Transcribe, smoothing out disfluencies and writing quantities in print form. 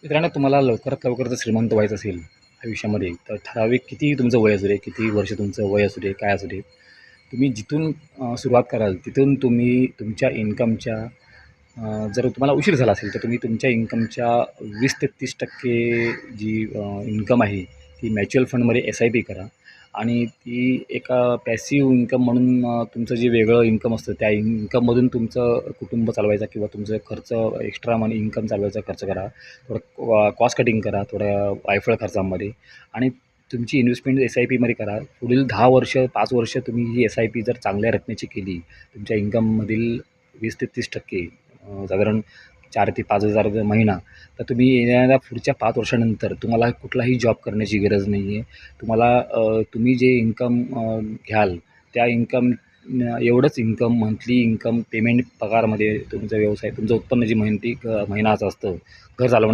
मित्रांनो, तुम्हाला लवकरात लवकर जर श्रीमंत व्हायचं असेल आयुष्यामध्ये, तर ठराविक कितीही तुमचं वय असू दे, किती वर्ष तुमचं वय असू दे, काय असू दे, तुम्ही जिथून सुरुवात कराल तिथून तुम्ही तुमच्या इन्कमच्या जर तुम्हाला उशीर झाला असेल तर तुम्ही तुमच्या इन्कमच्या 20 ते 30% जी इन्कम आहे ती म्युच्युअल फंडमध्ये SIP करा. आणि ती एका पॅसिव्ह इन्कम म्हणून तुमचं जे वेगळं इन्कम असतं त्या इन्कममधून तुमचं कुटुंब चालवायचा किंवा तुमचं खर्च एक्स्ट्रा मनी इन्कम चालवायचा खर्च करा. थोडं कॉस्ट कटिंग करा, थोड्या वायफळ खर्चामध्ये. आणि तुमची इन्व्हेस्टमेंट SIPमध्ये करा. पुढील 10 वर्ष 5 वर्ष तुम्ही ही SIP जर चांगल्या रकमेची केली, तुमच्या इन्कममधील 20 ते 30% साधारण 4,000 ते 5,000 महिना, तर तुम्ही येणाऱ्या पुढच्या 5 वर्षानंतर तुम्हाला कुठलाही जॉब करण्याची गरज नाही आहे. तुम्हाला तुम्ही जे इन्कम घ्याल त्या इन्कम एवढंच इन्कम मंथली इन्कम पेमेंट पगारमध्ये तुमचा व्यवसाय तुमचं उत्पन्न जी महिन्याचं असतं घर चालवणं